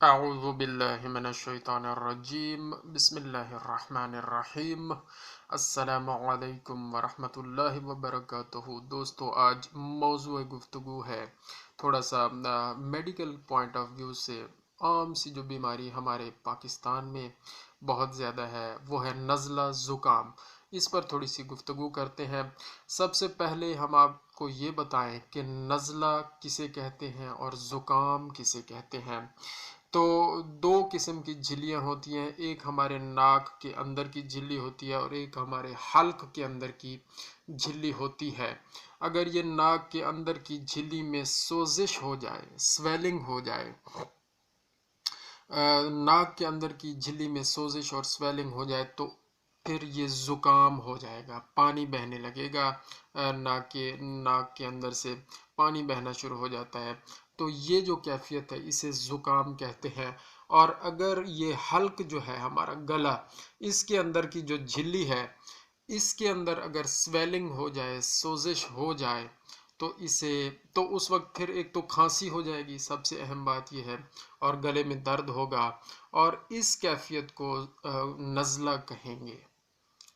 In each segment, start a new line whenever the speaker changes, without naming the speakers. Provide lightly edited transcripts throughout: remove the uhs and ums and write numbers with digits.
अऊज़ु बिल्लाहि मिनश्शैतानिर्रजीम बिस्मिल्लाहिर्रहमानिर्रहीम अस्सलामु अलैकुम वरहमतुल्लाहि वबरकातुहू। दोस्तों, आज मौज़ूए गुफ्तगू है थोड़ा सा मेडिकल पॉइंट ऑफ व्यू से आम सी जो बीमारी हमारे पाकिस्तान में बहुत ज़्यादा है वो है नज़ला ज़ुकाम। इस पर थोड़ी सी गुफ्तगू करते हैं। सबसे पहले हम आपको ये बताएं कि नज़ला किसे कहते हैं और ज़ुकाम किसे कहते हैं। तो दो किस्म की झिल्लियाँ होती हैं, एक हमारे नाक के अंदर की झिल्ली होती है और एक हमारे हल्क के अंदर की झिल्ली होती है। अगर ये नाक के अंदर की झिल्ली में सोजिश हो जाए, स्वेलिंग हो जाए, नाक के अंदर की झिल्ली में सोजिश और स्वेलिंग हो जाए तो फिर ये ज़ुकाम हो जाएगा, पानी बहने लगेगा। नाक के अंदर से पानी बहना शुरू हो जाता है। तो ये जो कैफियत है इसे ज़ुकाम कहते हैं। और अगर ये हल्क जो है हमारा गला, इसके अंदर की जो झिल्ली है, इसके अंदर अगर स्वेलिंग हो जाए, सोजिश हो जाए तो इसे तो उस वक्त फिर एक तो खांसी हो जाएगी, सबसे अहम बात यह है, और गले में दर्द होगा। और इस कैफियत को नज़ला कहेंगे।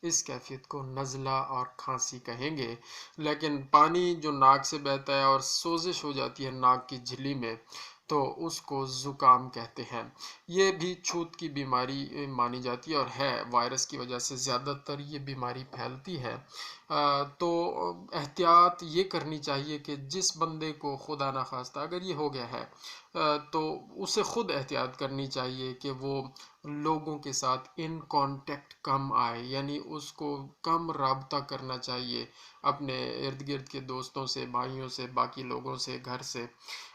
इस कैफियत को नज़ला और खांसी कहेंगे। लेकिन पानी जो नाक से बहता है और सोजिश हो जाती है नाक की झिल्ली में तो उसको ज़ुकाम कहते हैं। ये भी छूत की बीमारी मानी जाती है और है, वायरस की वजह से ज़्यादातर ये बीमारी फैलती है। तो एहतियात ये करनी चाहिए कि जिस बंदे को खुदा ना खास्ता अगर ये हो गया है तो उसे ख़ुद एहतियात करनी चाहिए कि वो लोगों के साथ इन कांटेक्ट कम आए, यानी उसको कम राब्ता करना चाहिए अपने इर्द गिर्द के दोस्तों से, भाइयों से, बाकी लोगों से, घर से।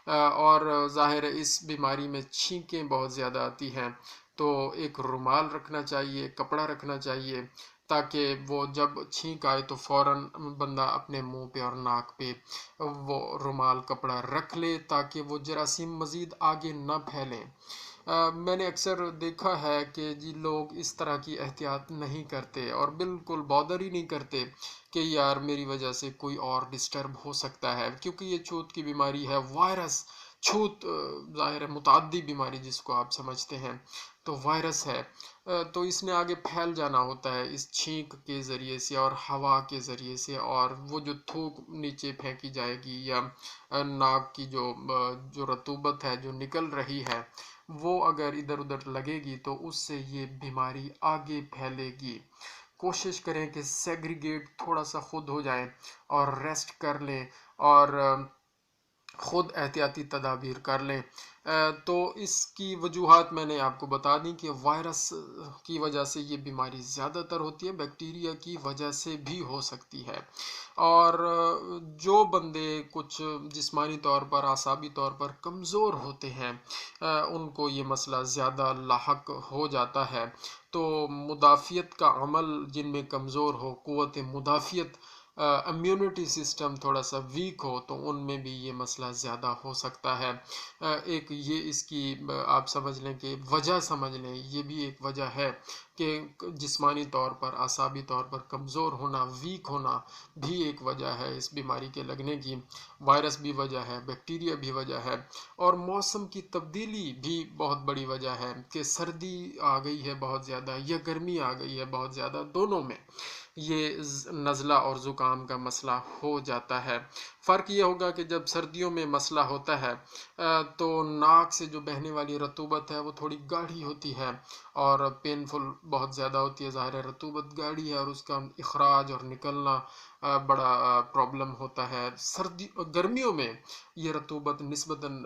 और ज़ाहिर है इस बीमारी में छींकें बहुत ज़्यादा आती हैं, तो एक रुमाल रखना चाहिए, कपड़ा रखना चाहिए, ताकि वो जब छींक आए तो फ़ौरन बंदा अपने मुंह पे और नाक पे वो रुमाल कपड़ा रख ले ताकि वो जरासीम मज़ीद आगे ना फैलें। मैंने अक्सर देखा है कि जी लोग इस तरह की एहतियात नहीं करते और बिल्कुल बॉदर ही नहीं करते कि यार मेरी वजह से कोई और डिस्टर्ब हो सकता है, क्योंकि ये छूत की बीमारी है, वायरस छूत ज़ाहिर है मुताद्दी बीमारी जिसको आप समझते हैं, तो वायरस है। तो इसने आगे फैल जाना होता है इस छींक के ज़रिए से और हवा के ज़रिए से, और वो जो थूक नीचे फेंकी जाएगी या नाक की जो रतूबत है जो निकल रही है वो अगर इधर उधर लगेगी तो उससे ये बीमारी आगे फैलेगी। कोशिश करें कि सेग्रीगेट थोड़ा सा खुद हो जाए और रेस्ट कर लें और ख़ुद एहतियाती तदाबीर कर लें। तो इसकी वजूहात मैंने आपको बता दी कि वायरस की वजह से ये बीमारी ज़्यादातर होती है, बैक्टीरिया की वजह से भी हो सकती है। और जो बंदे कुछ जिस्मानी तौर पर, आसाबी तौर पर कमज़ोर होते हैं, उनको ये मसला ज़्यादा लाहक हो जाता है। तो मुदाफ़ियत का अमल जिनमें कमज़ोर हो, क़ुव्वत मुदाफ़ियत, इम्यूनिटी सिस्टम थोड़ा सा वीक हो, तो उनमें भी ये मसला ज़्यादा हो सकता है। एक ये इसकी आप समझ लें कि वजह समझ लें, ये भी एक वजह है कि जिस्मानी तौर पर, आसाबी तौर पर कमज़ोर होना, वीक होना भी एक वजह है इस बीमारी के लगने की। वायरस भी वजह है, बैक्टीरिया भी वजह है, और मौसम की तब्दीली भी बहुत बड़ी वजह है कि सर्दी आ गई है बहुत ज़्यादा या गर्मी आ गई है बहुत ज़्यादा, दोनों में ये नज़ला और ज़ुकाम का मसला हो जाता है। फ़र्क ये होगा कि जब सर्दियों में मसला होता है तो नाक से जो बहने वाली रतूबत है वो थोड़ी गाढ़ी होती है और पेनफुल बहुत ज़्यादा होती है। ज़ाहिर है रतूबत गाढ़ी है और उसका इखराज और निकलना बड़ा प्रॉब्लम होता है। गर्मियों में ये रतूबत निस्बतन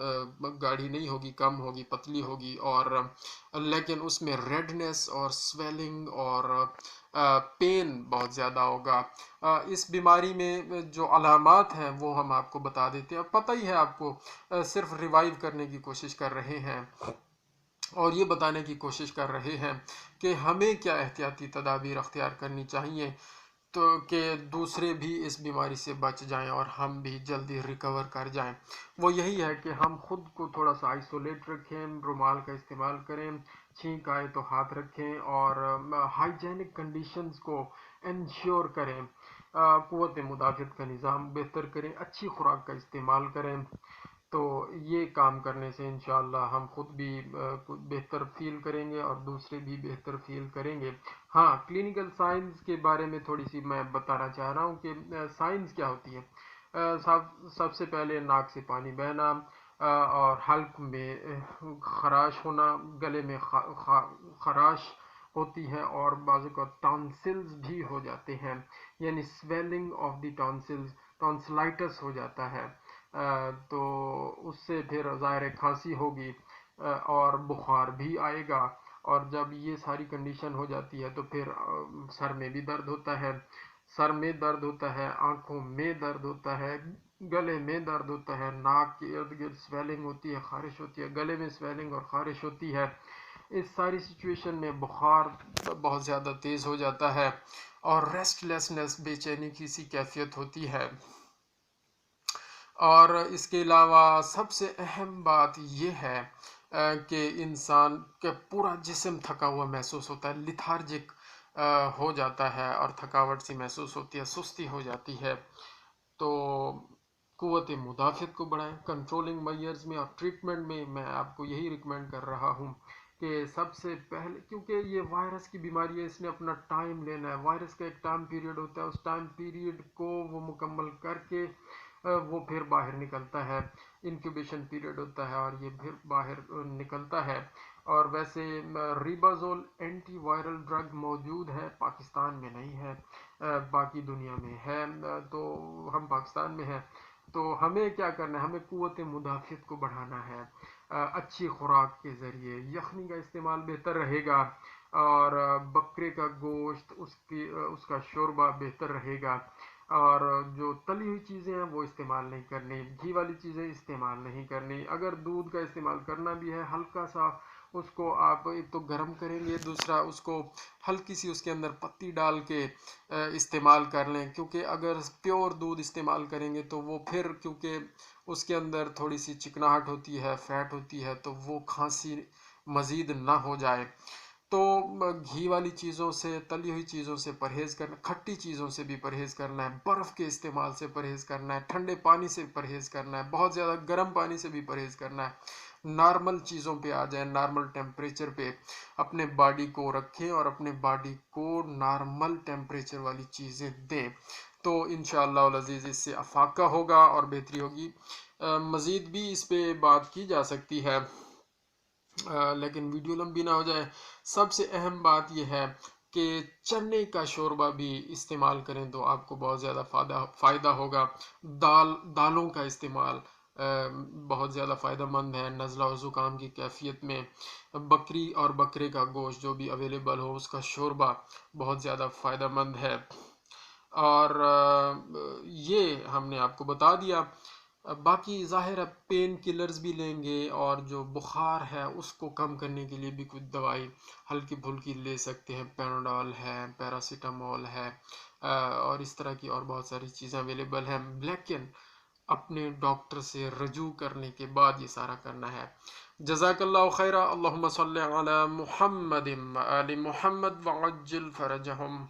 गाढ़ी नहीं होगी, कम होगी, पतली होगी, और लेकिन उसमें रेडनेस और स्वेलिंग और पेन बहुत ज़्यादा होगा। इस बीमारी में जो अलामात हैं वो हम आपको बता देते हैं, पता ही है आपको, सिर्फ रिवाइव करने की कोशिश कर रहे हैं और ये बताने की कोशिश कर रहे हैं कि हमें क्या एहतियाती तदाबीर अख्तियार करनी चाहिए तो कि दूसरे भी इस बीमारी से बच जाएं और हम भी जल्दी रिकवर कर जाएं। वो यही है कि हम खुद को थोड़ा सा आइसोलेट रखें, रुमाल का इस्तेमाल करें, छींक आए तो हाथ रखें, और हाइजेनिक कंडीशंस को इंश्योर करें, क़ुव्वत मुदाफ़ियत का निज़ाम बेहतर करें, अच्छी खुराक का इस्तेमाल करें, تو یہ کام کرنے سے انشاءاللہ ہم خود بھی بہتر فیل کریں گے اور دوسرے بھی بہتر فیل کریں گے۔ ہاں، کلینکل سائنس کے بارے میں تھوڑی سی میں بتانا چاہ رہا ہوں کہ سائنس کیا ہوتی ہے۔ سب سے پہلے ناک سے پانی بہنا، اور حلق میں خراش ہونا، گلے میں خراش ہوتی ہے، اور بعض اوقات ٹانسلز بھی ہو جاتے ہیں، یعنی سویلنگ آف دی ٹانسلز، ٹانسلائٹس ہو جاتا ہے۔ تو اس سے پھر ظاہر کھانسی ہوگی، اور بخار بھی آئے گا، اور جب یہ ساری کنڈیشن ہو جاتی ہے تو پھر سر میں بھی درد ہوتا ہے، سر میں درد ہوتا ہے، آنکھوں میں درد ہوتا ہے، گلے میں درد ہوتا ہے، ناک کے ارد گرد سویلنگ ہوتی ہے، خارش ہوتی ہے، گلے میں سویلنگ اور خارش ہوتی ہے۔ اس ساری سچویشن میں بخار بہت زیادہ تیز ہو جاتا ہے، اور ریسٹ لیسنس، بے چینی کی سی کیفیت ہوتی ہے۔ اور اس کے علاوہ سب سے اہم بات یہ ہے کہ انسان کا پورا جسم تھکا ہوا محسوس ہوتا ہے، لتھارجک ہو جاتا ہے، اور تھکاوٹ سی محسوس ہوتی ہے، سستی ہو جاتی ہے۔ تو قوت مدافعت کو بڑھائیں۔ کنٹرولنگ میئرز میں اور ٹریٹمنٹ میں آپ کو یہی ریکمینڈ کر رہا ہوں کہ سب سے پہلے، کیونکہ یہ وائرس کی بیماری ہے، اس نے اپنا ٹائم لینا ہے، وائرس کا ایک ٹائم پیریڈ ہوتا ہے، اس ٹائم پیریڈ کو وہ مکمل کر کے وہ پھر باہر نکلتا ہے، انکیوبیشن پیریڈ ہوتا ہے، اور یہ پھر باہر نکلتا ہے۔ اور ویسے ریبازول اینٹی وائرل ڈرگ موجود ہے، پاکستان میں نہیں ہے، باقی دنیا میں ہے، تو ہم پاکستان میں ہیں، تو ہمیں کیا کرنا ہے، ہمیں قوت مدافعت کو بڑھانا ہے، اچھی خوراک کے ذریعے یخنی کا استعمال بہتر رہے گا، اور بکرے کا گوشت، اس کا شوربہ بہتر رہے گا، اور جو تلی ہوئی چیزیں ہیں وہ استعمال نہیں کرنی، گھی والی چیزیں استعمال نہیں کرنی۔ اگر دودھ کا استعمال کرنا بھی ہے، ہلکا سا اس کو آپ ایک تو گرم کریں گے، دوسرا اس کو ہلکی سی اس کے اندر پتی ڈال کے استعمال کر لیں، کیونکہ اگر پیور دودھ استعمال کریں گے تو وہ پھر، کیونکہ اس کے اندر تھوڑی سی چکناہٹ ہوتی ہے، فیٹ ہوتی ہے، تو وہ کھانسی مزید نہ ہو جائے۔ تو گھی والی چیزوں سے، تلی ہوئی چیزوں سے پرہیز کرنا، کھٹی چیزوں سے بھی پرہیز کرنا ہے، برف کے استعمال سے پرہیز کرنا ہے، ٹھنڈے پانی سے پرہیز کرنا ہے، بہت زیادہ گرم پانی سے بھی پرہیز کرنا ہے۔ نارمل چیزوں پہ آ جائیں، نارمل ٹیمپریچر پہ اپنے باڈی کو رکھیں، اور اپنے باڈی کو نارمل ٹیمپریچر والی چیزیں دیں، تو انشاءاللہ العزیز اس سے افاقہ ہوگا اور بہتری ہوگی۔ مزید بھی اس پہ بات کی جا سکتی ہے، لیکن ویڈیو لمبی نہ ہو جائے۔ سب سے اہم بات یہ ہے کہ چنے کا شوربہ بھی استعمال کریں تو آپ کو بہت زیادہ فائدہ ہوگا۔ دالوں کا استعمال بہت زیادہ فائدہ مند ہے نزلہ و زکام کی کیفیت میں۔ بکری اور بکرے کا گوشت جو بھی اویلیبل ہو، اس کا شوربہ بہت زیادہ فائدہ مند ہے۔ اور یہ ہم نے آپ کو بتا دیا۔ باقی ظاہر ہے پین کلرز بھی لیں گے، اور جو بخار ہے اس کو کم کرنے کے لیے بھی کچھ دوائی ہلکی پھلکی لے سکتے ہیں، پیناڈول ہے، پیراسیٹامول ہے، اور اس طرح کی اور بہت ساری چیزیں اویلیبل ہیں، لیکن اپنے ڈاکٹر سے رجوع کرنے کے بعد یہ سارا کرنا ہے۔ جزاک اللہ خیرہ۔ اللہم صلی علی محمد وآل محمد وعجل فرجہم۔